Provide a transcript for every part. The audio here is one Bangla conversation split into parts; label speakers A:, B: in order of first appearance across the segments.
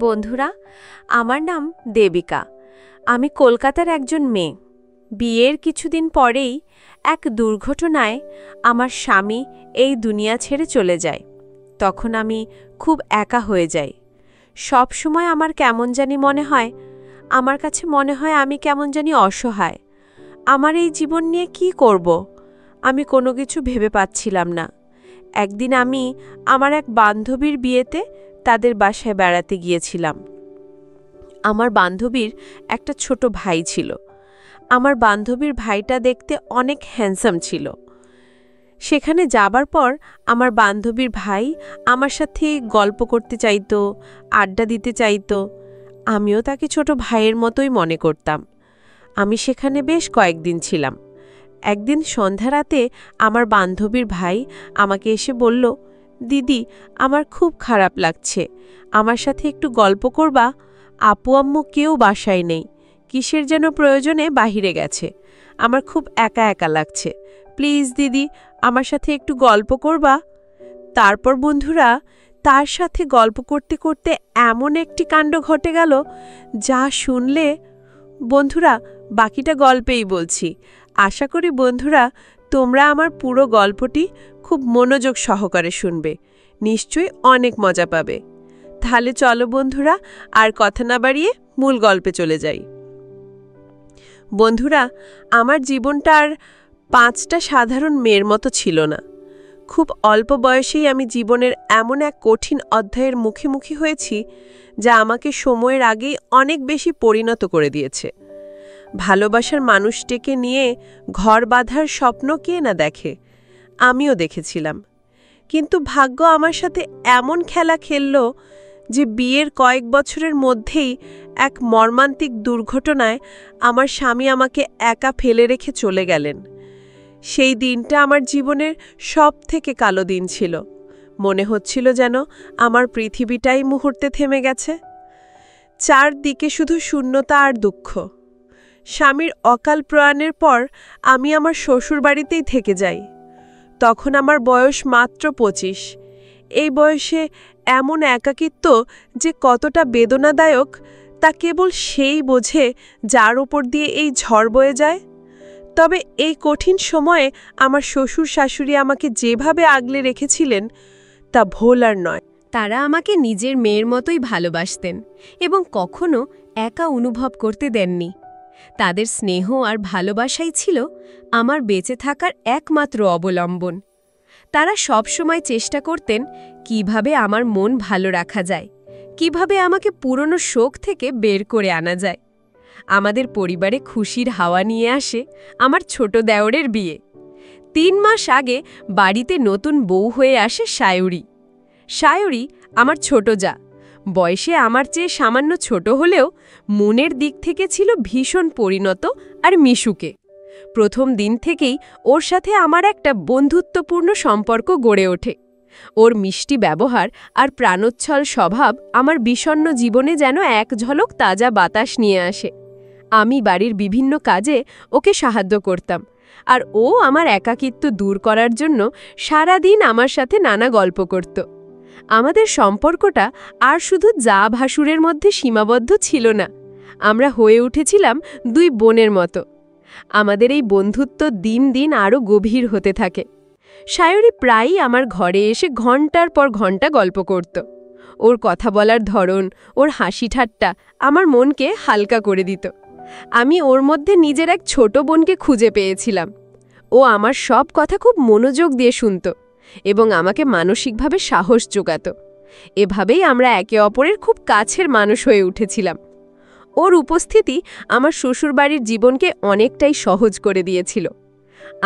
A: বন্ধুরা, আমার নাম দেবিকা। আমি কলকাতার একজন মেয়ে। বিয়ের কিছুদিন পরেই এক দুর্ঘটনায় আমার স্বামী এই দুনিয়া ছেড়ে চলে যায়। তখন আমি খুব একা হয়ে যাই। সব সময় আমার কেমন জানি মনে হয়, আমি কেমন জানি অসহায়। আমার এই জীবন নিয়ে কি করব? আমি কোনো কিছু ভেবে পাচ্ছিলাম না। একদিন আমি আমার এক বান্ধবীর বিয়েতে তাদের বাসায় বেড়াতে গিয়েছিলাম। আমার বান্ধবীর একটা ছোট ভাই ছিল। আমার বান্ধবীর ভাইটা দেখতে অনেক হ্যান্ডসাম ছিল। সেখানে যাবার পর আমার বান্ধবীর ভাই আমার সাথে গল্প করতে চাইতো, আড্ডা দিতে চাইতো। আমিও তাকে ছোট ভাইয়ের মতোই মনে করতাম। আমি সেখানে বেশ কয়েকদিন ছিলাম। একদিন সন্ধ্যা রাতে আমার বান্ধবীর ভাই আমাকে এসে বলল, দিদি, আমার খুব খারাপ লাগছে, আমার সাথে একটু গল্প করবা? আপু আম্মু কেউ বাসায় নেই, কিসের যেন প্রয়োজনে বাহিরে গেছে। আমার খুব একা একা লাগছে, প্লিজ দিদি, আমার সাথে একটু গল্প করবা? তারপর বন্ধুরা, তার সাথে গল্প করতে করতে এমন একটি কাণ্ড ঘটে গেল যা শুনলে, বন্ধুরা, বাকিটা গল্পেই বলছি। আশা করি বন্ধুরা তোমরা আমার পুরো গল্পটি খুব মনোযোগ সহকারে শুনবে, নিশ্চয়ই অনেক মজা পাবে। তাহলে চলো বন্ধুরা, আর কথা না বাড়িয়ে মূল গল্পে চলে যাই। বন্ধুরা, আমার জীবনটা আর 5টা সাধারণ মেয়ের মতো ছিল না। খুব অল্প বয়সেই আমি জীবনের এমন এক কঠিন অধ্যায়ের মুখোমুখি হয়েছি যা আমাকে সময়ের আগেই অনেক বেশি পরিণত করে দিয়েছে। ভালোবাসার মানুষটিকে নিয়ে ঘর বাঁধার স্বপ্ন কে না দেখে, আমিও দেখেছিলাম। কিন্তু ভাগ্য আমার সাথে এমন খেলা খেলল যে বিয়ের কয়েক বছরের মধ্যেই এক মর্মান্তিক দুর্ঘটনায় আমার স্বামী আমাকে একা ফেলে রেখে চলে গেলেন। সেই দিনটা আমার জীবনের সবথেকে কালো দিন ছিল। মনে হচ্ছিল যেন আমার পৃথিবীটাই মুহূর্তে থেমে গেছে। চারদিকে শুধু শূন্যতা আর দুঃখ। স্বামীর অকাল প্রয়াণের পর আমি আমার শ্বশুরবাড়িতেই থেকে যাই। তখন আমার বয়স মাত্র 25। এই বয়সে এমন একাকিত্ব যে কতটা বেদনাদায়ক তা কেবল সেই বোঝে যার ওপর দিয়ে এই ঝড় বয়ে যায়। তবে এই কঠিন সময়ে আমার শ্বশুর শাশুড়ি আমাকে যেভাবে আগলে রেখেছিলেন তা ভোলার নয়।
B: তারা আমাকে নিজের মেয়ের মতোই ভালোবাসতেন এবং কখনো একা অনুভব করতে দেননি। তাদের স্নেহ আর ভালোবাসাই ছিল আমার বেঁচে থাকার একমাত্র অবলম্বন। তারা সবসময় চেষ্টা করতেন কিভাবে আমার মন ভালো রাখা যায়, কিভাবে আমাকে পুরনো শোক থেকে বের করে আনা যায়। আমাদের পরিবারে খুশির হাওয়া নিয়ে আসে আমার ছোট দেওরের বিয়ে। 3 মাস আগে বাড়িতে নতুন বউ হয়ে আসে সায়রী। সায়রী আমার ছোট যা। বয়সে আমার চেয়ে সামান্য ছোট হলেও মনের দিক থেকে ছিল ভীষণ পরিণত আর মিশুকে। প্রথম দিন থেকেই ওর সাথে আমার একটা বন্ধুত্বপূর্ণ সম্পর্ক গড়ে ওঠে। ওর মিষ্টি ব্যবহার আর প্রাণোচ্ছল স্বভাব আমার বিষণ্ণ জীবনে যেন এক ঝলক তাজা বাতাস নিয়ে আসে। আমি বাড়ির বিভিন্ন কাজে ওকে সাহায্য করতাম, আর ও আমার একাকিত্ব দূর করার জন্য সারা দিন আমার সাথে নানা গল্প করত। আমাদের সম্পর্কটা আর শুধু যা ভাসুরের মধ্যে সীমাবদ্ধ ছিল না, আমরা হয়ে উঠেছিলাম 2 বোনের মতো। আমাদের এই বন্ধুত্ব দিন দিন আরও গভীর হতে থাকে। সায়রী প্রায়ই আমার ঘরে এসে ঘণ্টার পর ঘণ্টা গল্প করত। ওর কথা বলার ধরন, ওর হাসি ঠাট্টা আমার মনকে হালকা করে দিত। আমি ওর মধ্যে নিজের এক ছোট বোনকে খুঁজে পেয়েছিলাম। ও আমার সব কথা খুব মনোযোগ দিয়ে শুনত এবং আমাকে মানসিকভাবে সাহস জোগাত। এভাবেই আমরা একে অপরের খুব কাছের মানুষ হয়ে উঠেছিলাম। ওর উপস্থিতি আমার শ্বশুরবাড়ির জীবনকে অনেকটাই সহজ করে দিয়েছিল।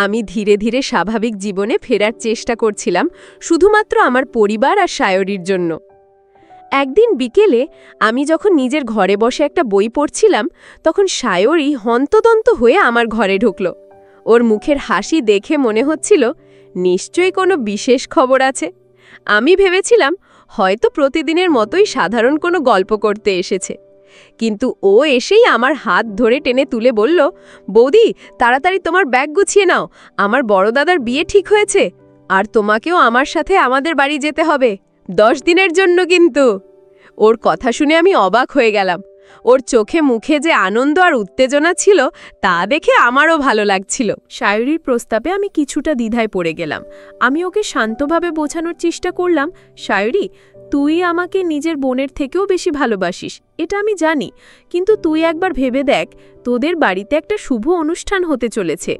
B: আমি ধীরে ধীরে স্বাভাবিক জীবনে ফেরার চেষ্টা করছিলাম, শুধুমাত্র আমার পরিবার আর সায়রীর জন্য। একদিন বিকেলে আমি যখন নিজের ঘরে বসে একটা বই পড়ছিলাম, তখন সায়রী হন্তদন্ত হয়ে আমার ঘরে ঢুকল। ওর মুখের হাসি দেখে মনে হচ্ছিল নিশ্চয়ই কোনো বিশেষ খবর আছে। আমি ভেবেছিলাম হয়তো প্রতিদিনের মতোই সাধারণ কোনো গল্প করতে এসেছে। কিন্তু ও এসেই আমার হাত ধরে টেনে তুলে বলল, বৌদি, তাড়াতাড়ি তোমার ব্যাগ গুছিয়ে নাও, আমার বড় দাদার বিয়ে ঠিক হয়েছে, আর তোমাকেও আমার সাথে আমাদের বাড়ি যেতে হবে, 10 দিনের জন্য কিন্তু। ওর কথা শুনে আমি অবাক হয়ে গেলাম। ওর চোখে মুখে যে আনন্দ আর উত্তেজনা ছিল তা দেখে আমারও ভালো লাগছিল।
A: সায়রীর প্রস্তাবে আমি কিছুটা দ্বিধায় পড়ে গেলাম। আমি ওকে শান্তভাবে বোঝানোর চেষ্টা করলাম, সায়রী, তুই আমাকে নিজের বোনের থেকেও বেশি ভালোবাসিস, এটা আমি জানি, কিন্তু তুই একবার ভেবে দেখ, তোদের বাড়িতে একটা শুভ অনুষ্ঠান হতে চলেছে।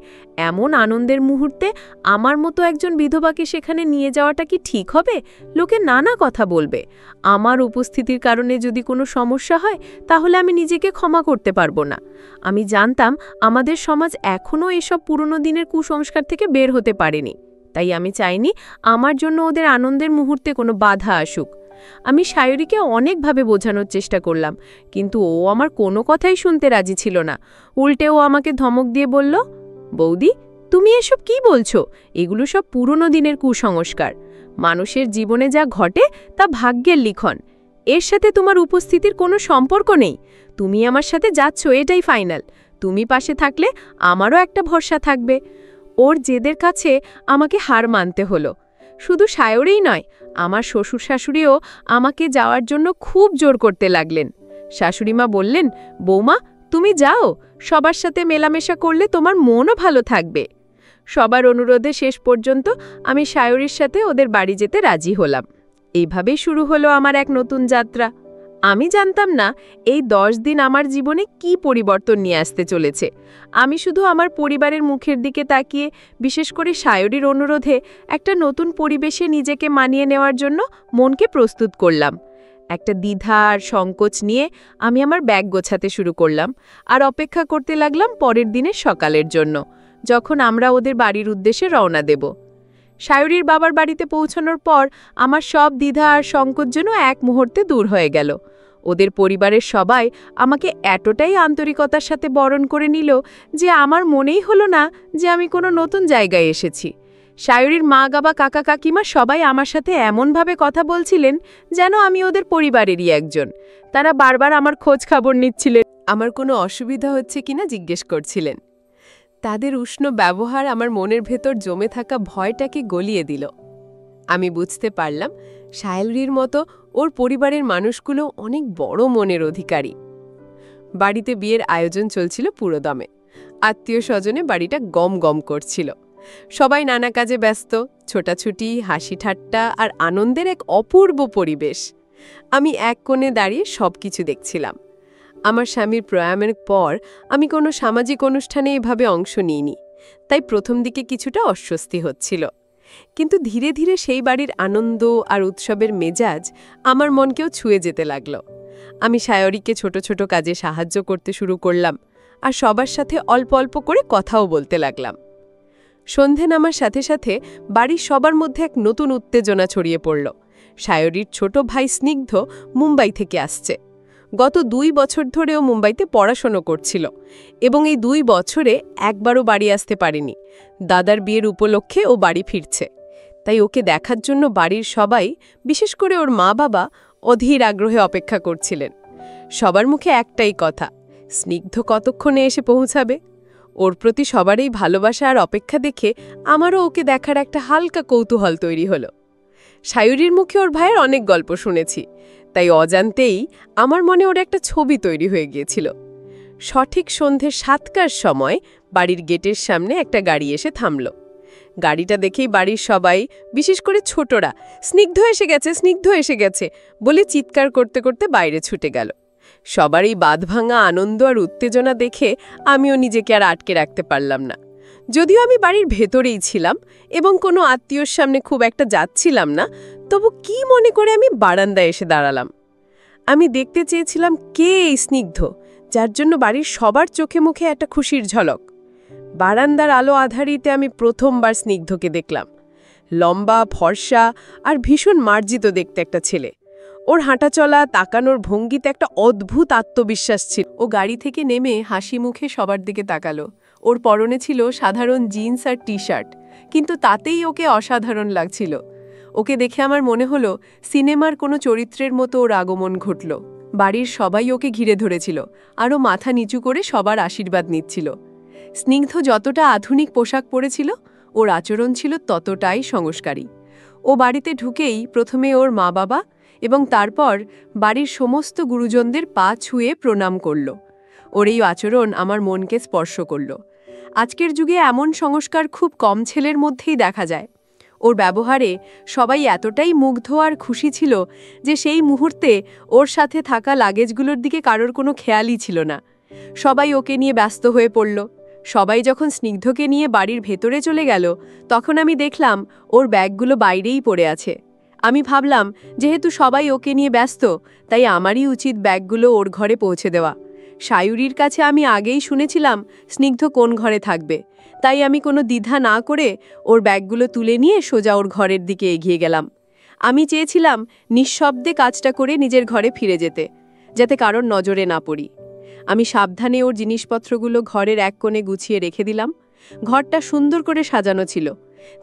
A: এমন আনন্দের মুহূর্তে আমার মতো একজন বিধবাকে সেখানে নিয়ে যাওয়াটা কি ঠিক হবে? লোকে নানা কথা বলবে। আমার উপস্থিতির কারণে যদি কোনো সমস্যা হয় তাহলে আমি নিজেকে ক্ষমা করতে পারবো না। আমি জানতাম আমাদের সমাজ এখনও এসব পুরনো দিনের কুসংস্কার থেকে বের হতে পারেনি, তাই আমি চাইনি আমার জন্য ওদের আনন্দের মুহূর্তে কোনো বাধা আসুক। আমি সায়রীকে অনেকভাবে বোঝানোর চেষ্টা করলাম, কিন্তু ও আমার কোনো কথাই শুনতে রাজি ছিল না। উল্টে ও আমাকে ধমক দিয়ে বলল, বৌদি, তুমি এসব কি বলছো? এগুলো সব পুরনো দিনের কুসংস্কার। মানুষের জীবনে যা ঘটে তা ভাগ্যের লিখন। এর সাথে তোমার উপস্থিতির কোনো সম্পর্ক নেই। তুমি আমার সাথে যাচ্ছ, এটাই ফাইনাল। তুমি পাশে থাকলে আমারও একটা ভরসা থাকবে। ওর জেদের কাছে আমাকে হার মানতে হলো। শুধু সায়রেই নয়, আমার শ্বশুর শাশুড়িও আমাকে যাওয়ার জন্য খুব জোর করতে লাগলেন। শাশুড়িমা বললেন, বৌমা, তুমি যাও, সবার সাথে মেলামেশা করলে তোমার মনও ভালো থাকবে। সবার অনুরোধে শেষ পর্যন্ত আমি সায়রীর সাথে ওদের বাড়ি যেতে রাজি হলাম। এইভাবেই শুরু হলো আমার এক নতুন যাত্রা। আমি জানতাম না এই 10 দিন আমার জীবনে কি পরিবর্তন নিয়ে আসতে চলেছে। আমি শুধু আমার পরিবারের মুখের দিকে তাকিয়ে, বিশেষ করে সায়রীর অনুরোধে, একটা নতুন পরিবেশে নিজেকে মানিয়ে নেওয়ার জন্য মনকে প্রস্তুত করলাম। একটা দ্বিধা আর সংকোচ নিয়ে আমি আমার ব্যাগ গোছাতে শুরু করলাম আর অপেক্ষা করতে লাগলাম পরের দিনের সকালের জন্য, যখন আমরা ওদের বাড়ির উদ্দেশ্যে রওনা দেব। সায়রীর বাবার বাড়িতে পৌঁছানোর পর আমার সব দ্বিধা আর সংকোচ যেন এক মুহূর্তে দূর হয়ে গেল। ওদের পরিবারের সবাই আমাকে এতটাই আন্তরিকতার সাথে বরণ করে নিল যে আমার মনেই হলো না যে আমি কোনো নতুন জায়গায় এসেছি। সায়রীর মা, বাবা, কাকা, কাকিমা সবাই আমার সাথে এমনভাবে কথা বলছিলেন যেন আমি ওদের পরিবারেরই একজন। তারা বারবার আমার খোঁজ খবর নিচ্ছিলেন, আমার কোনো অসুবিধা হচ্ছে কিনা জিজ্ঞেস করছিলেন। তাদের উষ্ণ ব্যবহার আমার মনের ভেতর জমে থাকা ভয়টাকে গলিয়ে দিল। আমি বুঝতে পারলাম সায়রীর মতো ওর পরিবারের মানুষগুলো অনেক বড় মনের অধিকারী। বাড়িতে বিয়ের আয়োজন চলছিল পুরোদমে। আত্মীয় স্বজনে বাড়িটা গম গম করছিল। সবাই নানা কাজে ব্যস্ত, ছোটাছুটি, হাসি ঠাট্টা আর আনন্দের এক অপূর্ব পরিবেশ। আমি এক কোণে দাঁড়িয়ে সবকিছু দেখছিলাম। আমার স্বামীর প্রয়াণের পর আমি কোনো সামাজিক অনুষ্ঠানে এভাবে অংশ নিইনি, তাই প্রথম দিকে কিছুটা অস্বস্তি হচ্ছিল। কিন্তু ধীরে ধীরে সেই বাড়ির আনন্দ আর উৎসবের মেজাজ আমার মনকেও ছুঁয়ে যেতে লাগল। আমি সায়রীকে ছোট ছোট কাজে সাহায্য করতে শুরু করলাম আর সবার সাথে অল্প অল্প করে কথাও বলতে লাগলাম। সন্ধে নামার সাথে সাথে বাড়ির সবার মধ্যে এক নতুন উত্তেজনা ছড়িয়ে পড়ল। সায়রীর ছোট ভাই স্নিগ্ধ মুম্বাই থেকে আসছে। গত 2 বছর ধরেও মুম্বাইতে পড়াশোনা করছিল এবং এই 2 বছরে একবারও বাড়ি আসতে পারেনি। দাদার বিয়ের উপলক্ষে ও বাড়ি ফিরছে, তাই ওকে দেখার জন্য বাড়ির সবাই, বিশেষ করে ওর মা বাবা, অধীর আগ্রহে অপেক্ষা করছিলেন। সবার মুখে একটাই কথা, স্নিগ্ধ কতক্ষণে এসে পৌঁছাবে। ওর প্রতি সবারই ভালোবাসা আর অপেক্ষা দেখে আমারও ওকে দেখার একটা হালকা কৌতূহল তৈরি হলো। সায়রীর মুখে ওর ভাইয়ের অনেক গল্প শুনেছি, তাই অজান্তেই আমার মনে ওর একটা ছবি তৈরি হয়ে গিয়েছিল। সঠিক সন্ধে 7টার সময় বাড়ির গেটের সামনে একটা গাড়ি এসে থামল। গাড়িটা দেখেই বাড়ির সবাই, বিশেষ করে ছোটরা, স্নিগ্ধ এসে গেছে, স্নিগ্ধ এসে গেছে বলে চিৎকার করতে করতে বাইরে ছুটে গেল। সবার এই বাঁধভাঙা আনন্দ আর উত্তেজনা দেখে আমিও নিজেকে আর আটকে রাখতে পারলাম না। যদিও আমি বাড়ির ভেতরেই ছিলাম এবং কোনো আত্মীয়র সামনে খুব একটা যাচ্ছিলাম না, তবু কি মনে করে আমি বারান্দায় এসে দাঁড়ালাম। আমি দেখতে চেয়েছিলাম কে এই স্নিগ্ধ, যার জন্য বাড়ির সবার চোখে মুখে একটা খুশির ঝলক। বারান্দার আলো আধারিতে আমি প্রথমবার স্নিগ্ধকে দেখলাম। লম্বা, ফর্সা আর ভীষণ মার্জিত দেখতে একটা ছেলে। ওর হাঁটাচলা, তাকানোর ভঙ্গিতে একটা অদ্ভুত আত্মবিশ্বাস ছিল। ও গাড়ি থেকে নেমে হাসি মুখে সবার দিকে তাকালো। ওর পরনে ছিল সাধারণ জিন্স আর টি শার্ট, কিন্তু তাতেই ওকে অসাধারণ লাগছিল। ওকে দেখে আমার মনে হলো সিনেমার কোনো চরিত্রের মতো ওর আগমন ঘটল। বাড়ির সবাই ওকে ঘিরে ধরেছিল, আরও মাথা নিচু করে সবার আশীর্বাদ নিচ্ছিল। স্নিগ্ধ যতটা আধুনিক পোশাক পরেছিল, ওর আচরণ ছিল ততটাই সংস্কারী। ও বাড়িতে ঢুকেই প্রথমে ওর মা বাবা
B: এবং তারপর বাড়ির সমস্ত গুরুজনদের পা ছুঁয়ে প্রণাম করল। ওর এই আচরণ আমার মনকে স্পর্শ করল। আজকের যুগে এমন সংস্কার খুব কম ছেলের মধ্যেই দেখা যায়। ওর ব্যবহারে সবাই এতটাই মুগ্ধ আর খুশি ছিল যে সেই মুহূর্তে ওর সাথে থাকা লাগেজগুলোর দিকে কারোর কোনো খেয়ালই ছিল না। সবাই ওকে নিয়ে ব্যস্ত হয়ে পড়ল। সবাই যখন স্নিগ্ধকে নিয়ে বাড়ির ভেতরে চলে গেল, তখন আমি দেখলাম ওর ব্যাগগুলো বাইরেই পড়ে আছে। আমি ভাবলাম, যেহেতু সবাই ওকে নিয়ে ব্যস্ত, তাই আমারই উচিত ব্যাগগুলো ওর ঘরে পৌঁছে দেওয়া। সায়ুরীর কাছে আমি আগেই শুনেছিলাম স্নিগ্ধ কোন ঘরে থাকবে, তাই আমি কোনো দ্বিধা না করে ওর ব্যাগগুলো তুলে নিয়ে সোজা ওর ঘরের দিকে এগিয়ে গেলাম। আমি চেয়েছিলাম নিঃশব্দে কাজটা করে নিজের ঘরে ফিরে যেতে, যাতে কারোর নজরে না পড়ি। আমি সাবধানে ওর জিনিসপত্রগুলো ঘরের এক কোণে গুছিয়ে রেখে দিলাম। ঘরটা সুন্দর করে সাজানো ছিল।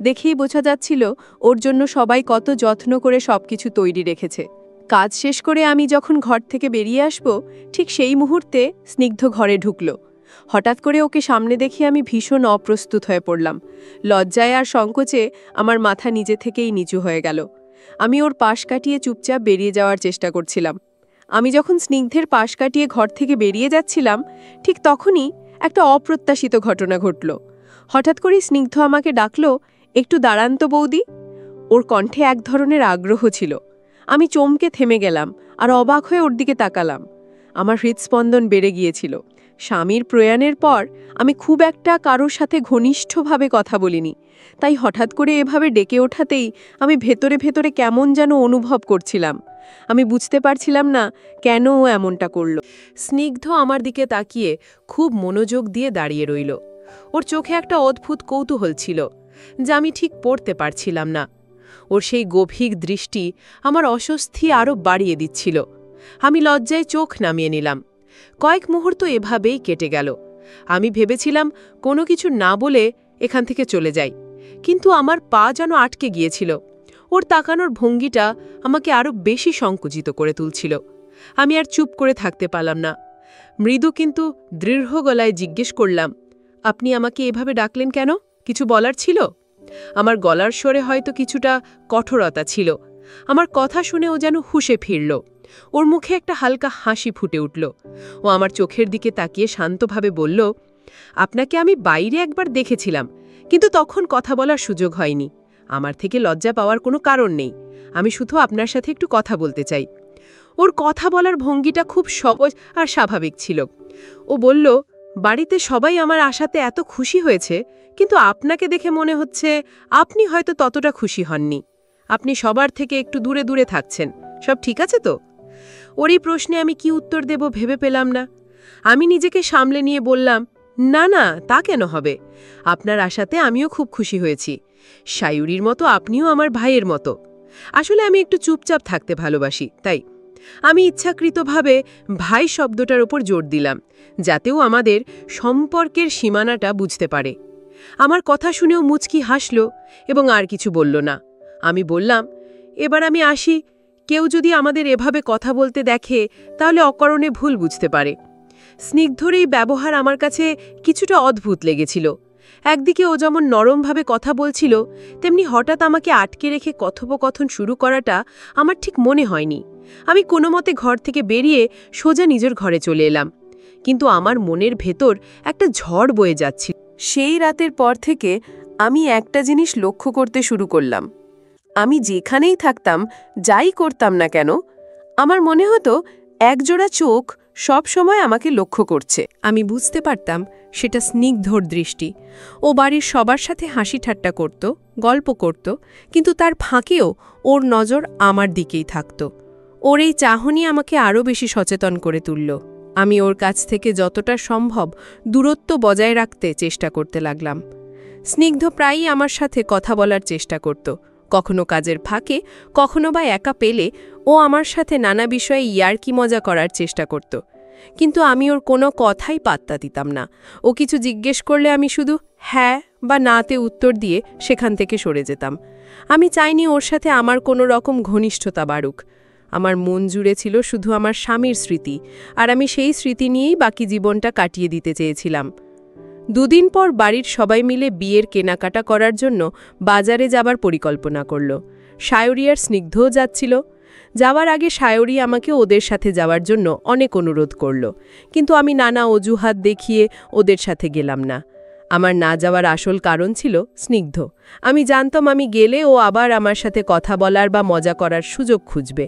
B: দেখেই বোঝা যাচ্ছিল ওর জন্য সবাই কত যত্ন করে সবকিছু তৈরি রেখেছে। কাজ শেষ করে আমি যখন ঘর থেকে বেরিয়ে আসব, ঠিক সেই মুহূর্তে স্নিগ্ধ ঘরে ঢুকল। হঠাৎ করে ওকে সামনে দেখে আমি ভীষণ অপ্রস্তুত হয়ে পড়লাম। লজ্জায় আর সংকোচে আমার মাথা নিজে থেকেই নিচু হয়ে গেল। আমি ওর পাশ কাটিয়ে চুপচাপ বেরিয়ে যাওয়ার চেষ্টা করছিলাম। আমি যখন স্নিগ্ধের পাশ কাটিয়ে ঘর থেকে বেরিয়ে যাচ্ছিলাম, ঠিক তখনই একটা অপ্রত্যাশিত ঘটনা ঘটল। হঠাৎ করেই স্নিগ্ধ আমাকে ডাকল, একটু দাঁড়ান তো বৌদি। ওর কণ্ঠে এক ধরনের আগ্রহ ছিল। আমি চমকে থেমে গেলাম আর অবাক হয়ে ওর দিকে তাকালাম। আমার হৃদস্পন্দন বেড়ে গিয়েছিল। স্বামীর প্রয়াণের পর আমি খুব একটা কারোর সাথে ঘনিষ্ঠভাবে কথা বলিনি, তাই হঠাৎ করে এভাবে ডেকে ওঠাতেই আমি ভেতরে ভেতরে কেমন যেন অনুভব করছিলাম। আমি বুঝতে পারছিলাম না কেন ও এমনটা করল। স্নিগ্ধ আমার দিকে তাকিয়ে খুব মনোযোগ দিয়ে দাঁড়িয়ে রইল। ওর চোখে একটা অদ্ভুত কৌতূহল ছিল, যা আমি ঠিক পড়তে পারছিলাম না। ওর সেই গভীর দৃষ্টি আমার অস্বস্তি আরও বাড়িয়ে দিচ্ছিল। আমি লজ্জায় চোখ নামিয়ে নিলাম। কয়েক মুহূর্ত এভাবেই কেটে গেল। আমি ভেবেছিলাম কোনো কিছু না বলে এখান থেকে চলে যাই, কিন্তু আমার পা যেন আটকে গিয়েছিল। ওর তাকানোর ভঙ্গিটা আমাকে আরও বেশি সংকুচিত করে তুলছিল। আমি আর চুপ করে থাকতে পারলাম না। মৃদু কিন্তু দৃঢ় গলায় জিজ্ঞেস করলাম, আপনি আমাকে এভাবে ডাকলেন কেন? কিছু বলার ছিল? আমার গলার স্বরে হয়তো কিছুটা কঠোরতা ছিল। আমার কথা শুনে ও যেন হুঁশে ফিরল। ওর মুখে একটা হালকা হাসি ফুটে উঠল। ও আমার চোখের দিকে তাকিয়ে শান্তভাবে বলল, আপনাকে আমি বাইরে একবার দেখেছিলাম, কিন্তু তখন কথা বলার সুযোগ হয়নি। আমার থেকে লজ্জা পাওয়ার কোনো কারণ নেই। আমি শুধু আপনার সাথে একটু কথা বলতে চাই। ওর কথা বলার ভঙ্গিটা খুব সহজ আর স্বাভাবিক ছিল। ও বলল, বাড়িতে সবাই আমার আশাতে এত খুশি হয়েছে, কিন্তু আপনাকে দেখে মনে হচ্ছে আপনি হয়তো ততটা খুশি হননি। আপনি সবার থেকে একটু দূরে দূরে থাকছেন। সব ঠিক আছে তো? ওর এই প্রশ্নে আমি কি উত্তর দেব ভেবে পেলাম না। আমি নিজেকে সামলে নিয়ে বললাম, না না, তা কেন হবে? আপনার আশাতে আমিও খুব খুশি হয়েছি। সায়ুরীর মতো আপনিও আমার ভাইয়ের মতো। আসলে আমি একটু চুপচাপ থাকতে ভালোবাসি, তাই আমি ইচ্ছাকৃতভাবে ভাই শব্দটার ওপর জোর দিলাম, যাতেও আমাদের সম্পর্কের সীমানাটা বুঝতে পারে। আমার কথা শুনেও মুচকি হাসল এবং আর কিছু বলল না। আমি বললাম, এবার আমি আসি। কেউ যদি আমাদের এভাবে কথা বলতে দেখে, তাহলে অকারণে ভুল বুঝতে পারে। স্নিগ্ধর এই ব্যবহার আমার কাছে কিছুটা অদ্ভুত লেগেছিল। একদিকে ও যেমন নরমভাবে কথা বলছিল, তেমনি হঠাৎ আমাকে আটকে রেখে কথোপকথন শুরু করাটা আমার ঠিক মনে হয়নি। আমি কোনো মতে ঘর থেকে বেরিয়ে সোজা নিজের ঘরে চলে এলাম, কিন্তু আমার মনের ভেতর একটা ঝড় বয়ে যাচ্ছিল। সেই রাতের পর থেকে আমি একটা জিনিস লক্ষ্য করতে শুরু করলাম। আমি যেখানেই থাকতাম, যাই করতাম না কেন, আমার মনে হতো একজোড়া চোখ সব সময় আমাকে লক্ষ্য করছে। আমি বুঝতে পারতাম সেটা স্নিগ্ধর দৃষ্টি। ও বাড়ির সবার সাথে হাসি ঠাট্টা করত, গল্প করত, কিন্তু তার ফাঁকেও ওর নজর আমার দিকেই থাকত। ওর এই চাহনি আমাকে আরও বেশি সচেতন করে তুলল। আমি ওর কাছ থেকে যতটা সম্ভব দূরত্ব বজায় রাখতে চেষ্টা করতে লাগলাম। স্নিগ্ধ প্রায়ই আমার সাথে কথা বলার চেষ্টা করত, কখনো কাজের ফাঁকে, কখনো বা একা পেলে ও আমার সাথে নানা বিষয়ে ইয়ার্কি মজা করার চেষ্টা করত। কিন্তু আমি ওর কোনো কথাই পাত্তা দিতাম না। ও কিছু জিজ্ঞেস করলে আমি শুধু হ্যাঁ বা নাতে উত্তর দিয়ে সেখান থেকে সরে যেতাম। আমি চাইনি ওর সাথে আমার কোনো রকম ঘনিষ্ঠতা বাড়ুক। আমার মন জুড়ে ছিল শুধু আমার স্বামীর স্মৃতি, আর আমি সেই স্মৃতি নিয়েই বাকি জীবনটা কাটিয়ে দিতে চেয়েছিলাম। দুদিন পর বাড়ির সবাই মিলে বিয়ের কেনাকাটা করার জন্য বাজারে যাবার পরিকল্পনা করল। সায়রী আর স্নিগ্ধও যাচ্ছিল।
C: যাওয়ার আগে সায়রী আমাকে ওদের সাথে যাওয়ার জন্য অনেক অনুরোধ করল, কিন্তু আমি নানা অজুহাত দেখিয়ে ওদের সাথে গেলাম না। আমার না যাওয়ার আসল কারণ ছিল স্নিগ্ধ। আমি জানতাম আমি গেলে ও আবার আমার সাথে কথা বলার বা মজা করার সুযোগ খুঁজবে।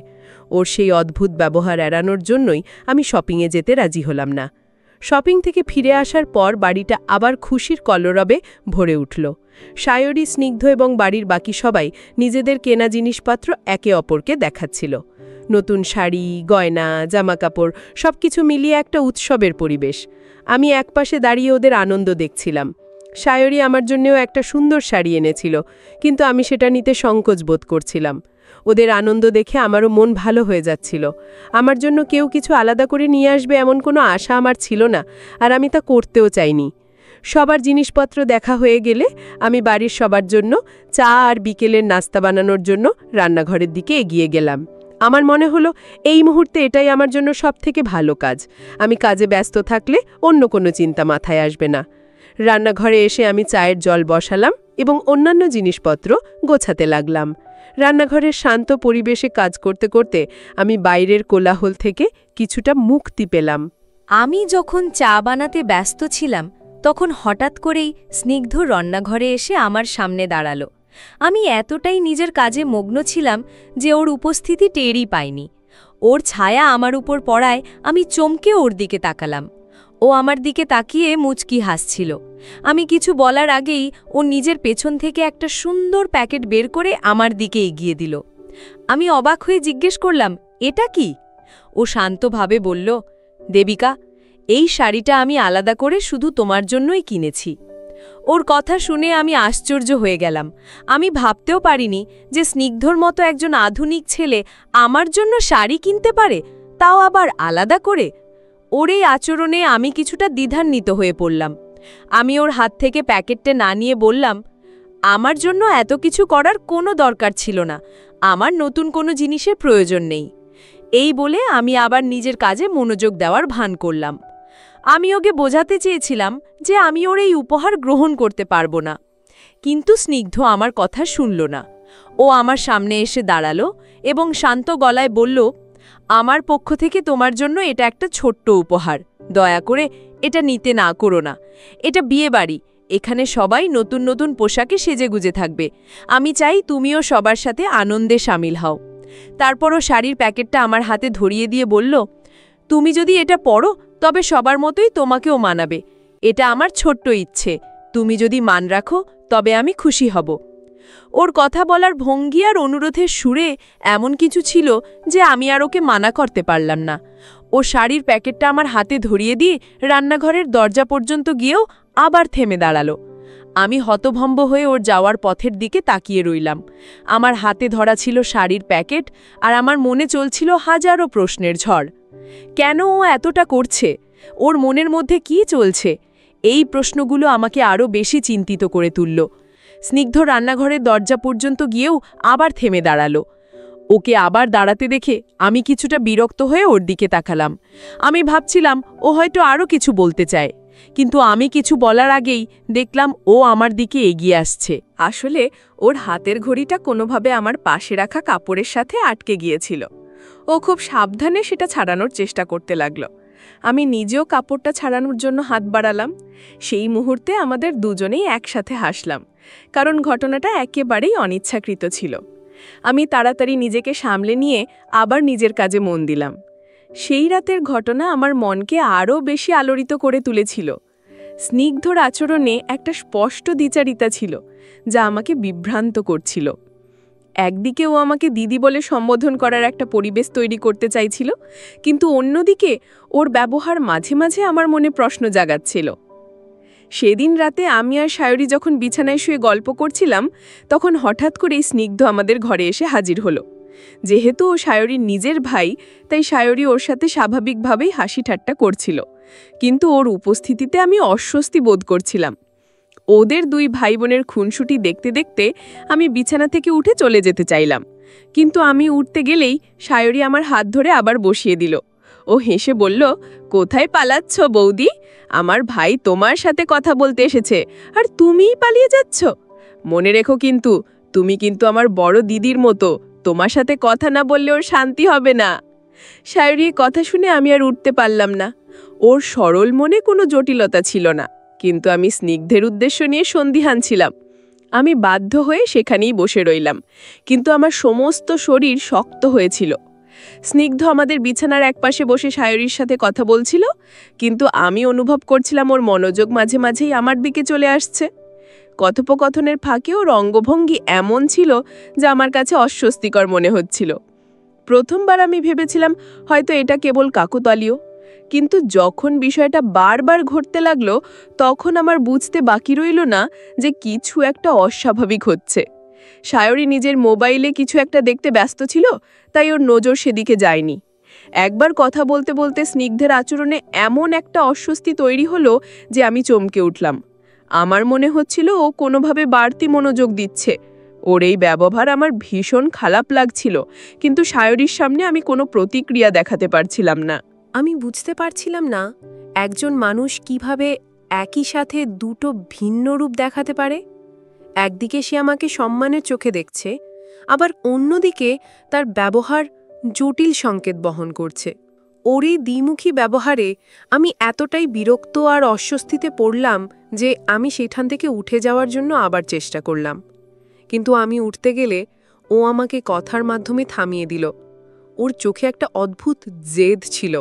C: ওর সেই অদ্ভুত ব্যবহার এড়ানোর জন্যই আমি শপিংয়ে যেতে রাজি হলাম না। শপিং থেকে ফিরে আসার পর বাড়িটা আবার খুশির কলরবে ভরে উঠল। সায়রী, স্নিগ্ধ এবং বাড়ির বাকি সবাই নিজেদের কেনা জিনিসপত্র একে অপরকে দেখাচ্ছিল। নতুন শাড়ি, গয়না, জামাকাপড় সবকিছু মিলিয়ে একটা উৎসবের পরিবেশ। আমি একপাশে দাঁড়িয়ে ওদের আনন্দ দেখছিলাম। সায়রী আমার জন্যও একটা সুন্দর শাড়ি এনেছিল, কিন্তু আমি সেটা নিতে সংকোচ বোধ করছিলাম। ওদের আনন্দ দেখে আমারও মন ভালো হয়ে যাচ্ছিল। আমার জন্য কেউ কিছু আলাদা করে নিয়ে আসবে এমন কোনো আশা আমার ছিল না, আর আমি তা করতেও চাইনি। সবার জিনিসপত্র দেখা হয়ে গেলে আমি বাড়ির সবার জন্য চা আর বিকেলের নাস্তা বানানোর জন্য রান্নাঘরের দিকে এগিয়ে গেলাম। আমার মনে হলো এই মুহূর্তে এটাই আমার জন্য সবথেকে ভালো কাজ। আমি কাজে ব্যস্ত থাকলে অন্য কোনো চিন্তা মাথায় আসবে না। রান্নাঘরে এসে আমি চায়ের জল বসালাম এবং অন্যান্য জিনিসপত্র গোছাতে লাগলাম। রান্নাঘরের শান্ত পরিবেশে কাজ করতে করতে আমি বাইরের কোলাহল থেকে কিছুটা মুক্তি পেলাম।
A: আমি যখন চা বানাতে ব্যস্ত ছিলাম তখন হঠাৎ করেই স্নিগ্ধ রান্নাঘরে এসে আমার সামনে দাঁড়ালো। আমি এতটাই নিজের কাজে মগ্ন ছিলাম যে ওর উপস্থিতি টেরই পাইনি। ওর ছায়া আমার উপর পড়ায় আমি চমকে ওর দিকে তাকালাম। ও আমার দিকে তাকিয়ে মুচকি হাসছিল। আমি কিছু বলার আগেই ও নিজের পেছন থেকে একটা সুন্দর প্যাকেট বের করে আমার দিকে এগিয়ে দিল। আমি অবাক হয়ে জিজ্ঞেস করলাম, এটা কি? ও শান্তভাবে বলল, দেবিকা, এই শাড়িটা আমি আলাদা করে শুধু তোমার জন্যই কিনেছি। ওর কথা শুনে আমি আশ্চর্য হয়ে গেলাম। আমি ভাবতেও পারিনি যে স্নিগ্ধর মতো একজন আধুনিক ছেলে আমার জন্য শাড়ি কিনতে পারে, তাও আবার আলাদা করে। ওর এই আচরণে আমি কিছুটা দ্বিধান্বিত হয়ে পড়লাম। আমি ওর হাত থেকে প্যাকেটটা না নিয়ে বললাম, আমার জন্য এত কিছু করার কোনো দরকার ছিল না, আমার নতুন কোনো জিনিসের প্রয়োজন নেই। এই বলে আমি আবার নিজের কাজে মনোযোগ দেওয়ার ভান করলাম। আমি ওকে বোঝাতে চেয়েছিলাম যে আমি ওর এই উপহার গ্রহণ করতে পারবো না, কিন্তু স্নিগ্ধ আমার কথা শুনল না। ও আমার সামনে এসে দাঁড়ালো এবং শান্ত গলায় বলল, আমার পক্ষ থেকে তোমার জন্য এটা একটা ছোট্ট উপহার, দয়া করে এটা নিতে না করো না। এটা বিয়ে বাড়ি, এখানে সবাই নতুন নতুন পোশাকে সেজেগুজে থাকবে। আমি চাই তুমিও সবার সাথে আনন্দে সামিল হও। তারপরও শাড়ির প্যাকেটটা আমার হাতে ধরিয়ে দিয়ে বলল, তুমি যদি এটা পরো তবে সবার মতোই তোমাকেও মানাবে। এটা আমার ছোট্ট ইচ্ছে, তুমি যদি মান রাখো তবে আমি খুশি হব। ওর কথা বলার ভঙ্গি আর অনুরোধের সুরে এমন কিছু ছিল যে আমি আর ওকে মানা করতে পারলাম না। ও শাড়ির প্যাকেটটা আমার হাতে ধরিয়ে দিয়ে রান্নাঘরের দরজা পর্যন্ত গিয়েও আবার থেমে দাঁড়ালো। আমি হতভম্ব হয়ে ওর যাওয়ার পথের দিকে তাকিয়ে রইলাম। আমার হাতে ধরা ছিল শাড়ির প্যাকেট, আর আমার মনে চলছিল হাজারো প্রশ্নের ঝড়। কেন ও এতটা করছে? ওর মনের মধ্যে কি চলছে? এই প্রশ্নগুলো আমাকে আরও বেশি চিন্তিত করে তুলল। স্নিগ্ধ রান্নাঘরের দরজা পর্যন্ত গিয়েও আবার থেমে দাঁড়ালো। ওকে আবার দাঁড়াতে দেখে আমি কিছুটা বিরক্ত হয়ে ওর দিকে তাকালাম। আমি ভাবছিলাম ও হয়তো আরও কিছু বলতে চায়, কিন্তু আমি কিছু বলার আগেই দেখলাম ও আমার দিকে এগিয়ে আসছে। আসলে ওর হাতের ঘড়িটা কোনোভাবে আমার পাশে রাখা কাপড়ের সাথে আটকে গিয়েছিল। ও খুব সাবধানে সেটা ছাড়ানোর চেষ্টা করতে লাগল। আমি নিজেও কাপড়টা ছাড়ানোর জন্য হাত বাড়ালাম। সেই মুহূর্তে আমাদের দুজনেই একসাথে হাসলাম, কারণ ঘটনাটা একেবারেই অনিচ্ছাকৃত ছিল। আমি তাড়াতাড়ি নিজেকে সামলে নিয়ে আবার নিজের কাজে মন দিলাম। সেই রাতের ঘটনা আমার মনকে আরও বেশি আলোড়িত করে তুলেছিল। স্নিগ্ধর আচরণে একটা স্পষ্ট দ্বিচারিতা ছিল, যা আমাকে বিভ্রান্ত করছিল। একদিকে ও আমাকে দিদি বলে সম্বোধন করার একটা পরিবেশ তৈরি করতে চাইছিল, কিন্তু অন্যদিকে ওর ব্যবহার মাঝে মাঝে আমার মনে প্রশ্ন জাগাচ্ছিল। সেদিন রাতে আমি আর সায়রী যখন বিছানায় শুয়ে গল্প করছিলাম, তখন হঠাৎ করেই স্নিগ্ধ আমাদের ঘরে এসে হাজির হলো। যেহেতু ও সায়রীর নিজের ভাই, তাই সায়রী ওর সাথে স্বাভাবিকভাবেই হাসি ঠাট্টা করছিল, কিন্তু ওর উপস্থিতিতে আমি অস্বস্তি বোধ করছিলাম। ওদের দুই ভাই বোনের খুনসুটি দেখতে দেখতে আমি বিছানা থেকে উঠে চলে যেতে চাইলাম, কিন্তু আমি উঠতে গেলেই সায়রী আমার হাত ধরে আবার বসিয়ে দিল। ও হেসে বলল, কোথায় পালাচ্ছ বৌদি? আমার ভাই তোমার সাথে কথা বলতে এসেছে, আর তুমিই পালিয়ে যাচ্ছ। মনে রেখো কিন্তু, তুমি কিন্তু আমার বড় দিদির মতো,
C: তোমার সাথে কথা না বললে ওর শান্তি হবে না। সায়রীর কথা শুনে আমি আর উঠতে পারলাম না। ওর সরল মনে কোনো জটিলতা ছিল না, কিন্তু আমি স্নিগ্ধের উদ্দেশ্য নিয়ে সন্দিহান ছিলাম। আমি বাধ্য হয়ে সেখানেই বসে রইলাম, কিন্তু আমার সমস্ত শরীর শক্ত হয়েছিল। স্নিগ্ধ আমাদের বিছানার একপাশে বসে সায়রীর সাথে কথা বলছিল, কিন্তু আমি অনুভব করছিলাম ওর মনোযোগ মাঝে মাঝেই আমার দিকে চলে আসছে। কথোপকথনের ফাঁকে ওর অঙ্গভঙ্গি এমন ছিল যা আমার কাছে অস্বস্তিকর মনে হচ্ছিল। প্রথমবার আমি ভেবেছিলাম হয়তো এটা কেবল কাকতালীয়, কিন্তু যখন বিষয়টা বারবার ঘটতে লাগলো তখন আমার বুঝতে বাকি রইল না যে কিছু একটা অস্বাভাবিক হচ্ছে। সায়রী নিজের মোবাইলে কিছু একটা দেখতে ব্যস্ত ছিল, তাই ওর নজর সেদিকে যায়নি। একবার কথা বলতে বলতে স্নিগ্ধের আচরণে এমন একটা অস্বস্তি তৈরি হলো যে আমি চমকে উঠলাম। আমার মনে হচ্ছিল ও কোনোভাবে বাড়তি মনোযোগ দিচ্ছে। ওর এই ব্যবহার আমার ভীষণ খারাপ লাগছিল, কিন্তু সায়রীর সামনে আমি কোনো প্রতিক্রিয়া দেখাতে পারছিলাম না।
B: আমি বুঝতে পারছিলাম না একজন মানুষ কিভাবে একই সাথে দুটো ভিন্ন রূপ দেখাতে পারে। একদিকে সে আমাকে সম্মানের চোখে দেখছে, আবার অন্যদিকে তার ব্যবহার জটিল সংকেত বহন করছে। ওর এই দ্বিমুখী ব্যবহারে আমি এতটাই বিরক্ত আর অস্বস্তিতে পড়লাম যে আমি সেখান থেকে উঠে যাওয়ার জন্য আবার চেষ্টা করলাম, কিন্তু আমি উঠতে গেলে ও আমাকে কথার মাধ্যমে থামিয়ে দিল। ওর চোখে একটা অদ্ভুত জেদ ছিল।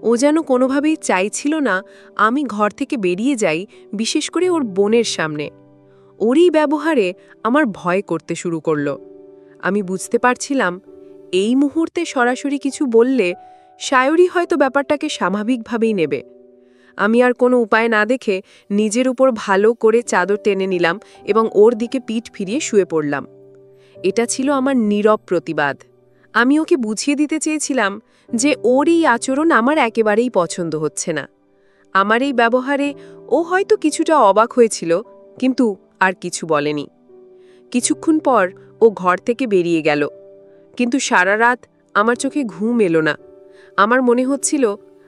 B: ও যেন কোনোভাবেই চাইছিল না আমি ঘর থেকে বেরিয়ে যাই, বিশেষ করে ওর বোনের সামনে। ওরই ব্যবহারে আমার ভয় করতে শুরু করল। আমি বুঝতে পারছিলাম এই মুহূর্তে সরাসরি কিছু বললে সায়রী হয়তো ব্যাপারটাকে স্বাভাবিকভাবেই নেবে। আমি আর কোনো উপায় না দেখে নিজের উপর ভালো করে চাদর টেনে নিলাম এবং ওর দিকে পিঠ ফিরিয়ে শুয়ে পড়লাম। এটা ছিল আমার নীরব প্রতিবাদ। আমি ওকে বুঝিয়ে দিতে চেয়েছিলাম যে ওর এই আচরণ আমার একেবারেই পছন্দ হচ্ছে না। আমার এই ব্যবহারে ও হয়তো কিছুটা অবাক হয়েছিল, কিন্তু আর কিছু বলেনি। কিছুক্ষণ পর ও ঘর থেকে বেরিয়ে গেল, কিন্তু সারা রাত আমার চোখে ঘুম এলো না। আমার মনে হচ্ছিল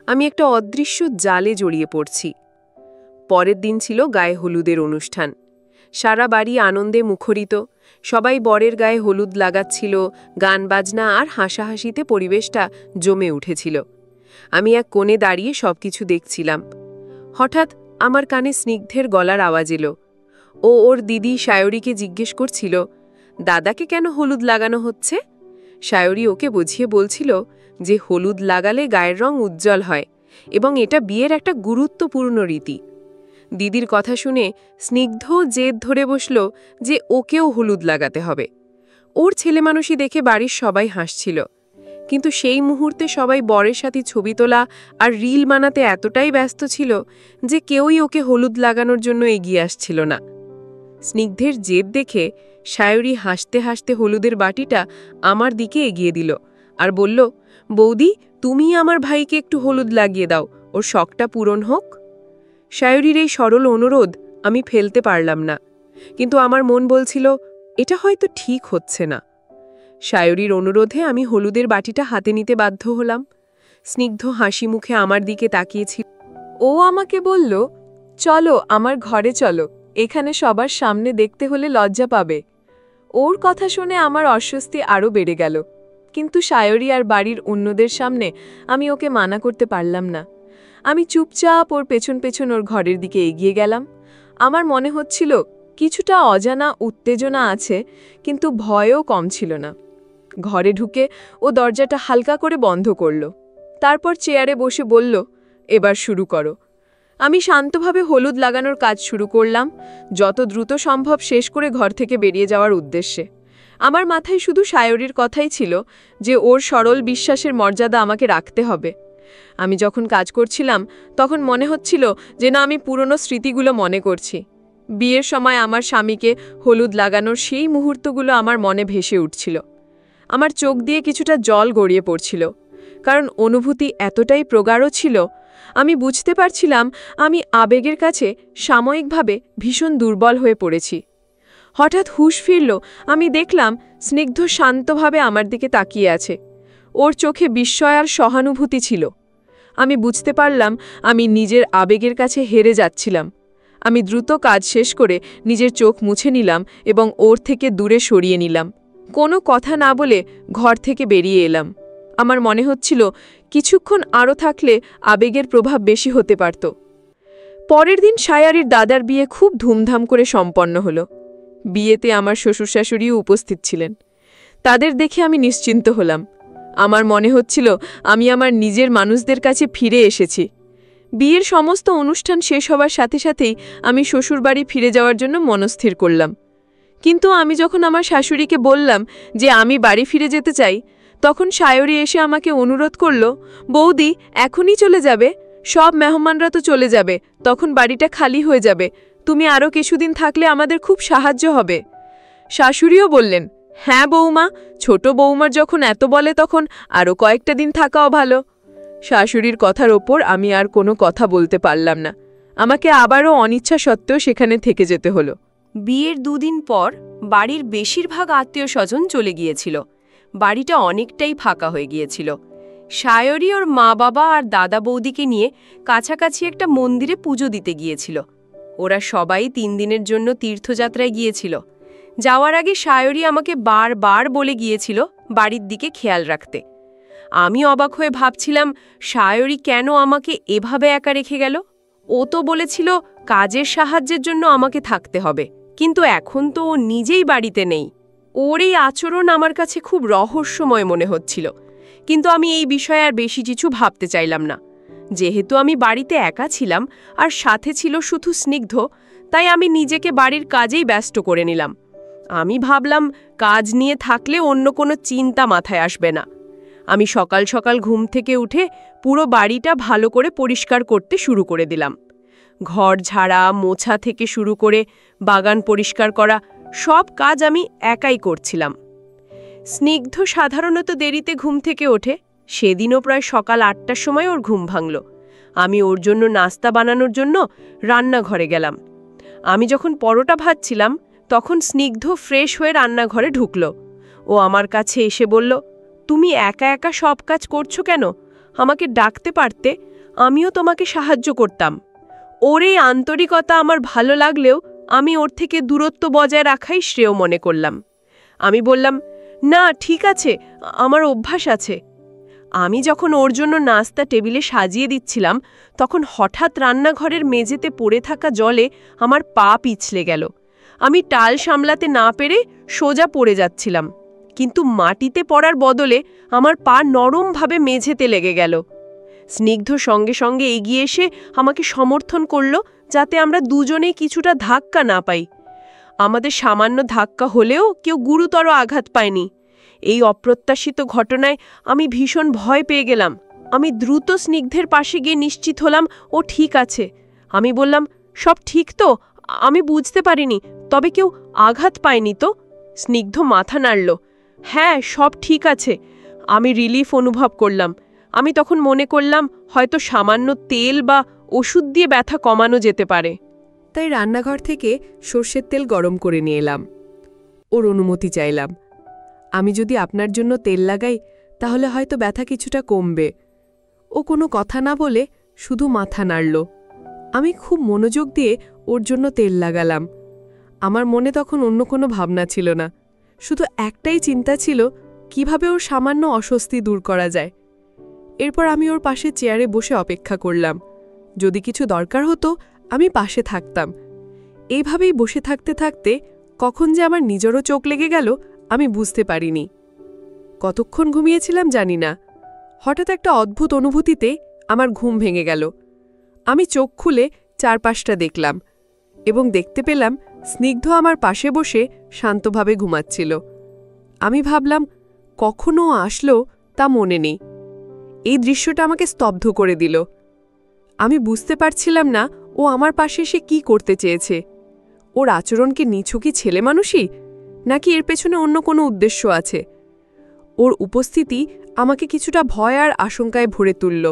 B: আমি একটা অদৃশ্য জালে জড়িয়ে পড়ছি। পরের দিন ছিল গায়ে হলুদের অনুষ্ঠান। সারা বাড়ি আনন্দে মুখরিত। সবাই বরের গায়ে হলুদ লাগাচ্ছিল, গান বাজনা আর হাসাহাসিতে পরিবেশটা জমে উঠেছিল। আমি এক কোণে দাঁড়িয়ে সবকিছু দেখছিলাম। হঠাৎ আমার কানে স্নিগ্ধের গলার আওয়াজ এলো। ও ওর দিদি সায়রীকে জিজ্ঞেস করছিল, দাদাকে কেন হলুদ লাগানো হচ্ছে? সায়রী ওকে বুঝিয়ে বলছিল যে হলুদ লাগালে গায়ের রং উজ্জ্বল হয় এবং এটা বিয়ের একটা গুরুত্বপূর্ণ রীতি। দিদির কথা শুনে স্নিগ্ধ জেদ ধরে বসল যে ওকেও হলুদ লাগাতে হবে। ওর ছেলেমানুষি দেখে বাড়ির সবাই হাসছিল, কিন্তু সেই মুহূর্তে সবাই বরের সাথে ছবি তোলা আর রিল বানাতে এতটাই ব্যস্ত ছিল যে কেউই ওকে হলুদ লাগানোর জন্য এগিয়ে আসছিল না। স্নিগ্ধের জেদ দেখে সায়রী হাসতে হাসতে হলুদের বাটিটা আমার দিকে এগিয়ে দিল আর বলল, বৌদি, তুমি আমার ভাইকে একটু হলুদ লাগিয়ে দাও, ওর শখটা পূরণ হোক। সায়রীর এই সরল অনুরোধ আমি ফেলতে পারলাম না, কিন্তু আমার মন বলছিল এটা হয়তো ঠিক হচ্ছে না। সায়রীর অনুরোধে আমি হলুদের বাটিটা হাতে নিতে বাধ্য হলাম। স্নিগ্ধ হাসি মুখে আমার দিকে তাকিয়েছিল।
A: ও আমাকে বলল, চলো আমার ঘরে চলো, এখানে সবার সামনে দেখতে হলে লজ্জা পাবে। ওর কথা শুনে আমার অস্বস্তি আরও বেড়ে গেল, কিন্তু সায়রী আর বাড়ির অন্যদের সামনে আমি ওকে মানা করতে পারলাম না। আমি চুপচাপ ওর পেছন পেছন ওর ঘরের দিকে এগিয়ে গেলাম। আমার মনে হচ্ছিল কিছুটা অজানা উত্তেজনা আছে, কিন্তু ভয়ও কম ছিল না। ঘরে ঢুকে ও দরজাটা হালকা করে বন্ধ করল, তারপর চেয়ারে বসে বলল, এবার শুরু করো। আমি শান্তভাবে হলুদ লাগানোর কাজ শুরু করলাম, যত দ্রুত সম্ভব শেষ করে ঘর থেকে বেরিয়ে যাওয়ার উদ্দেশ্যে। আমার মাথায় শুধু সায়রীর কথাই ছিল যে ওর সরল বিশ্বাসের মর্যাদা আমাকে রাখতে হবে। আমি যখন কাজ করছিলাম তখন মনে হচ্ছিল যে না, আমি পুরনো স্মৃতিগুলো মনে করছি। বিয়ের সময় আমার স্বামীকে হলুদ লাগানোর সেই মুহূর্তগুলো আমার মনে ভেসে উঠছিল। আমার চোখ দিয়ে কিছুটা জল গড়িয়ে পড়ছিল, কারণ অনুভূতি এতটাই প্রগাঢ় ছিল। আমি বুঝতে পারছিলাম আমি আবেগের কাছে সাময়িকভাবে ভীষণ দুর্বল হয়ে পড়েছি। হঠাৎ হুঁশ ফিরল। আমি দেখলাম স্নিগ্ধ শান্তভাবে আমার দিকে তাকিয়ে আছে। ওর চোখে বিস্ময় আর সহানুভূতি ছিল। আমি বুঝতে পারলাম আমি নিজের আবেগের কাছে হেরে যাচ্ছিলাম। আমি দ্রুত কাজ শেষ করে নিজের চোখ মুছে নিলাম এবং ওর থেকে দূরে সরিয়ে নিলাম।
D: কোনো কথা না বলে ঘর থেকে বেরিয়ে এলাম। আমার মনে হচ্ছিল কিছুক্ষণ আরও থাকলে আবেগের প্রভাব বেশি হতে পারত। পরের দিন সায়ারির দাদার বিয়ে খুব ধুমধাম করে সম্পন্ন হলো। বিয়েতে আমার শ্বশুর শাশুড়িও উপস্থিত ছিলেন। তাদের দেখে আমি নিশ্চিন্ত হলাম। আমার মনে হচ্ছিল আমি আমার নিজের মানুষদের কাছে ফিরে এসেছি। বিয়ের সমস্ত অনুষ্ঠান শেষ হওয়ার সাথে সাথেই আমি শ্বশুরবাড়ি ফিরে যাওয়ার জন্য মনস্থির করলাম। কিন্তু আমি যখন আমার শাশুড়িকে বললাম যে আমি বাড়ি ফিরে যেতে চাই, তখন সায়রী এসে আমাকে অনুরোধ করল, বৌদি এখনই চলে যাবে, সব মেহমানরা তো চলে যাবে, তখন বাড়িটা খালি হয়ে যাবে, তুমি আরও কিছুদিন থাকলে আমাদের খুব সাহায্য হবে। শাশুড়িও বললেন, হ্যাঁ বৌমা, ছোট বৌমার যখন এত বলে তখন আরও কয়েকটা দিন থাকাও ভালো। শাশুড়ির কথার ওপর আমি আর কোনো কথা বলতে পারলাম না। আমাকে আবারও অনিচ্ছা সত্ত্বেও সেখানে থেকে যেতে হলো।
B: বিয়ের দুদিন পর বাড়ির বেশিরভাগ আত্মীয় স্বজন চলে গিয়েছিল। বাড়িটা অনেকটাই ফাঁকা হয়ে গিয়েছিল। সায়রী ওর মা বাবা আর দাদা বৌদিকে নিয়ে কাছাকাছি একটা মন্দিরে পুজো দিতে গিয়েছিল। ওরা সবাই 3 দিনের জন্য তীর্থযাত্রায় গিয়েছিল। যাওয়ার আগে সায়রী আমাকে বারবার বলে গিয়েছিল বাড়ির দিকে খেয়াল রাখতে। আমি অবাক হয়ে ভাবছিলাম, সায়রী কেন আমাকে এভাবে একা রেখে গেল? ও তো বলেছিল কাজের সাহায্যের জন্য আমাকে থাকতে হবে, কিন্তু এখন তো ও নিজেই বাড়িতে নেই। ওর এই আচরণ আমার কাছে খুব রহস্যময় মনে হচ্ছিল, কিন্তু আমি এই বিষয়ে আর বেশি কিছু ভাবতে চাইলাম না। যেহেতু আমি বাড়িতে একা ছিলাম আর সাথে ছিল শুধু স্নিগ্ধ, তাই আমি নিজেকে বাড়ির কাজেই ব্যস্ত করে নিলাম। আমি ভাবলাম কাজ নিয়ে থাকলে অন্য কোনো চিন্তা মাথায় আসবে না। আমি সকাল সকাল ঘুম থেকে উঠে পুরো বাড়িটা ভালো করে পরিষ্কার করতে শুরু করে দিলাম। ঘর ঝাড়া, মোছা থেকে শুরু করে বাগান পরিষ্কার করা, সব কাজ আমি একাই করছিলাম। স্নিগ্ধ সাধারণত দেরিতে ঘুম থেকে ওঠে। সেদিনও প্রায় সকাল 8টার সময় ওর ঘুম ভাঙল। আমি ওর জন্য নাস্তা বানানোর জন্য রান্নাঘরে গেলাম। আমি যখন পরোটা ভাজছিলাম, তখন স্নিগ্ধ ফ্রেশ হয়ে রান্নাঘরে ঢুকল। ও আমার কাছে এসে বলল, তুমি একা একা সব কাজ করছো কেন? আমাকে ডাকতে পারতে, আমিও তোমাকে সাহায্য করতাম। ওর এই আন্তরিকতা আমার ভালো লাগলেও আমি ওর থেকে দূরত্ব বজায় রাখাই শ্রেয় মনে করলাম। আমি বললাম, না ঠিক আছে, আমার অভ্যাস আছে। আমি যখন ওর জন্য নাস্তা টেবিলে সাজিয়ে দিচ্ছিলাম, তখন হঠাৎ রান্নাঘরের মেঝেতে পড়ে থাকা জলে আমার পা পিছলে গেল। আমি টাল সামলাতে না পেরে সোজা পড়ে যাচ্ছিলাম, কিন্তু মাটিতে পড়ার বদলে আমার পা নরমভাবে মেঝেতে লেগে গেল। স্নিগ্ধ সঙ্গে সঙ্গে এগিয়ে এসে আমাকে সমর্থন করল, যাতে আমরা দুজনেই কিছুটা ধাক্কা না পাই। আমাদের সামান্য ধাক্কা হলেও কেউ গুরুতর আঘাত পায়নি। এই অপ্রত্যাশিত ঘটনায় আমি ভীষণ ভয় পেয়ে গেলাম। আমি দ্রুত স্নিগ্ধের পাশে গিয়ে নিশ্চিত হলাম ও ঠিক আছে। আমি বললাম, সব ঠিক তো? আমি বুঝতে পারিনি, তবে কেউ আঘাত পায়নি তো? স্নিগ্ধ মাথা নাড়ল। হ্যাঁ, সব ঠিক আছে। আমি রিলিফ অনুভব করলাম। আমি তখন মনে করলাম হয়তো সামান্য তেল বা ওষুধ দিয়ে ব্যথা কমানো যেতে পারে।
C: তাই রান্নাঘর থেকে সর্ষের তেল গরম করে নিয়ে এলাম। ওর অনুমতি চাইলাম, আমি যদি আপনার জন্য তেল লাগাই তাহলে হয়তো ব্যথা কিছুটা কমবে। ও কোনো কথা না বলে শুধু মাথা নাড়ল। আমি খুব মনোযোগ দিয়ে ওর জন্য তেল লাগালাম। আমার মনে তখন অন্য কোনো ভাবনা ছিল না, শুধু একটাই চিন্তা ছিল কিভাবে ওর সামান্য অস্বস্তি দূর করা যায়। এরপর আমি ওর পাশে চেয়ারে বসে অপেক্ষা করলাম। যদি কিছু দরকার হতো আমি পাশে থাকতাম। এইভাবেই বসে থাকতে থাকতে কখন যে আমার নিজেরও চোখ লেগে গেল আমি বুঝতে পারিনি। কতক্ষণ ঘুমিয়েছিলাম জানি না। হঠাৎ একটা অদ্ভুত অনুভূতিতে আমার ঘুম ভেঙে গেল। আমি চোখ খুলে চারপাশটা দেখলাম এবং দেখতে পেলাম স্নিগ্ধ আমার পাশে বসে শান্তভাবে ঘুমাচ্ছিল। আমি ভাবলাম কখনো আসলো তা মনে নেই। এই দৃশ্যটা আমাকে স্তব্ধ করে দিল। আমি বুঝতে পারছিলাম না ও আমার পাশে এসে কী করতে চেয়েছে। ওর আচরণ কি নিছকই ছেলে মানুষই, নাকি এর পেছনে অন্য কোনো উদ্দেশ্য আছে? ওর উপস্থিতি আমাকে কিছুটা ভয় আর আশঙ্কায় ভরে তুলল।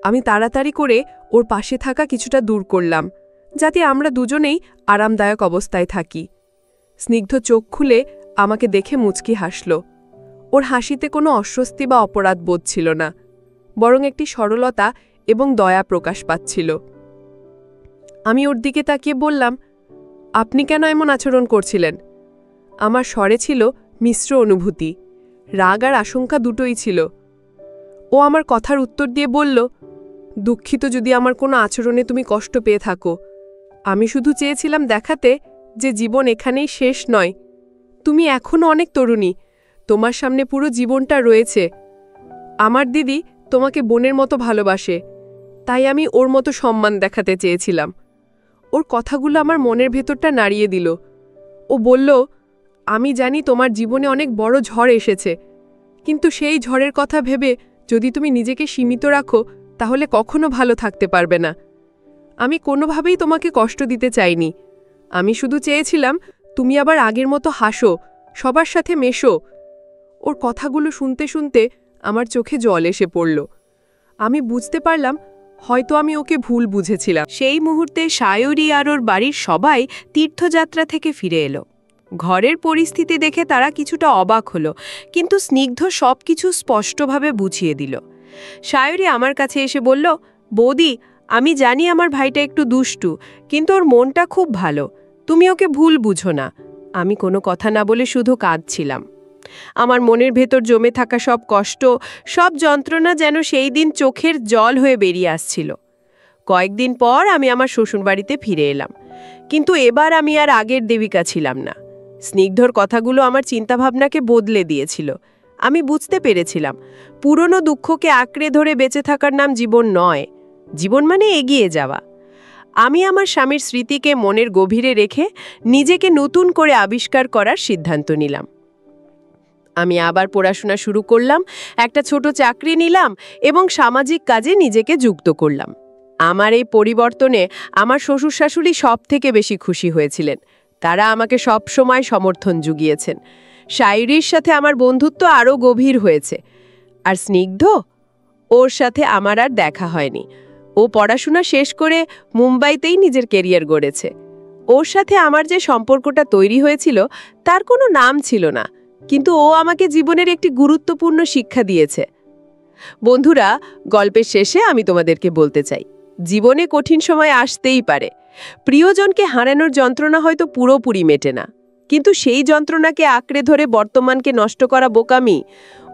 C: আমি তাড়াতাড়ি করে ওর পাশে থাকা কিছুটা দূর করলাম, যাতে আমরা দুজনেই আরামদায়ক অবস্থায় থাকি। স্নিগ্ধ চোখ খুলে আমাকে দেখে মুচকি হাসল। ওর হাসিতে কোনো অস্বস্তি বা অপরাধ বোধ ছিল না, বরং একটি সরলতা এবং দয়া প্রকাশ পাচ্ছিল। আমি ওর দিকে তাকিয়ে বললাম, আপনি কেন এমন আচরণ করছিলেন? আমার স্বরে ছিল মিশ্র অনুভূতি, রাগ আর আশঙ্কা দুটোই ছিল। ও আমার কথার উত্তর দিয়ে বলল, দুঃখিত যদি আমার কোনো আচরণে তুমি কষ্ট পেয়ে থাকো। আমি শুধু চেয়েছিলাম দেখাতে যে জীবন এখানেই শেষ নয়। তুমি এখনও অনেক তরুণী, তোমার সামনে পুরো জীবনটা রয়েছে। আমার দিদি তোমাকে বোনের মতো ভালোবাসে, তাই আমি ওর মতো সম্মান দেখাতে চেয়েছিলাম। ওর কথাগুলো আমার মনের ভেতরটা নাড়িয়ে দিল। ও বলল, আমি জানি তোমার জীবনে অনেক বড় ঝড় এসেছে, কিন্তু সেই ঝড়ের কথা ভেবে যদি তুমি নিজেকে সীমিত রাখো তাহলে কখনো ভালো থাকতে পারবে না। আমি কোনোভাবেই তোমাকে কষ্ট দিতে চাইনি। আমি শুধু চেয়েছিলাম তুমি আবার আগের মতো হাসো, সবার সাথে মেশো। ওর কথাগুলো শুনতে শুনতে আমার চোখে জল এসে পড়ল। আমি বুঝতে পারলাম হয়তো আমি ওকে ভুল বুঝেছিলাম। সেই মুহূর্তে সায়রী আর ওর বাড়ির সবাই তীর্থযাত্রা থেকে ফিরে এলো। ঘরের পরিস্থিতি দেখে তারা কিছুটা অবাক হলো, কিন্তু স্নিগ্ধ সবকিছু স্পষ্টভাবে বুঝিয়ে দিল। সায়রী আমার কাছে এসে বলল, বৌদি, আমি জানি আমার ভাইটা একটু দুষ্টু, কিন্তু ওর মনটা খুব ভালো, তুমি ওকে ভুল বুঝো না। আমি কোনো কথা না বলে শুধু কাঁদছিলাম। আমার মনের ভেতর জমে থাকা সব কষ্ট, সব যন্ত্রণা যেন সেই দিন চোখের জল হয়ে বেরিয়ে আসছিল। কয়েকদিন পর আমি আমার শ্বশুরবাড়িতে ফিরে এলাম, কিন্তু এবার আমি আর আগের দেবিকা ছিলাম না। স্নিগ্ধর কথাগুলো আমার চিন্তাভাবনাকে বদলে দিয়েছিল। আমি বুঝতে পেরেছিলাম পুরনো দুঃখকে আঁকড়ে ধরে বেঁচে থাকার নাম জীবন নয়। জীবন মানে এগিয়ে যাওয়া। আমি আমার স্বামীর স্মৃতিকে মনের গভীরে রেখে নিজেকে নতুন করে আবিষ্কার করার সিদ্ধান্ত নিলাম। আমি আবার পড়াশোনা শুরু করলাম, একটা ছোট চাকরি নিলাম এবং সামাজিক কাজে নিজেকে যুক্ত করলাম। আমার এই পরিবর্তনে আমার শ্বশুর শাশুড়ি সবথেকে বেশি খুশি হয়েছিলেন। তারা আমাকে সব সময় সমর্থন জুগিয়েছেন। সায়রীর সাথে আমার বন্ধুত্ব আরও গভীর হয়েছে। আর স্নিগ্ধ, ওর সাথে আমার আর দেখা হয়নি। ও পড়াশোনা শেষ করে মুম্বাইতেই নিজের কেরিয়ার গড়েছে। ওর সাথে আমার যে সম্পর্কটা তৈরি হয়েছিল তার কোনো নাম ছিল না, কিন্তু ও আমাকে জীবনের একটি গুরুত্বপূর্ণ শিক্ষা দিয়েছে। বন্ধুরা, গল্পের শেষে আমি তোমাদেরকে বলতে চাই, জীবনে কঠিন সময় আসতেই পারে। প্রিয়জনকে হারানোর যন্ত্রণা হয়তো পুরোপুরি মেটে না, কিন্তু সেই যন্ত্রণাকে আঁকড়ে ধরে বর্তমানকে নষ্ট করা বোকামি।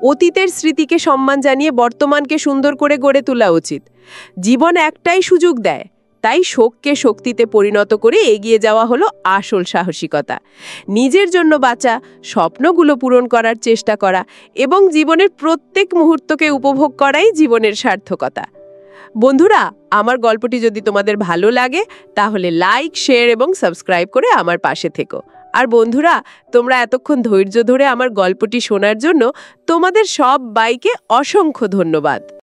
C: অতীতের স্মৃতিকে সম্মান জানিয়ে বর্তমানকে সুন্দর করে গড়ে তোলা উচিত। জীবন একটাই সুযোগ দেয়, তাই শোককে শক্তিতে পরিণত করে এগিয়ে যাওয়া হলো আসল সাহসিকতা। নিজের জন্য বাঁচা, স্বপ্নগুলো পূরণ করার চেষ্টা করা এবং জীবনের প্রত্যেক মুহূর্তকে উপভোগ করাই জীবনের সার্থকতা। বন্ধুরা, আমার গল্পটি যদি তোমাদের ভালো লাগে তাহলে লাইক, শেয়ার এবং সাবস্ক্রাইব করে আমার পাশে থেকো। আর বন্ধুরা, তোমরা এতক্ষণ ধৈর্য ধরে আমার গল্পটি শোনার জন্য তোমাদের সবাইকে অসংখ্য ধন্যবাদ।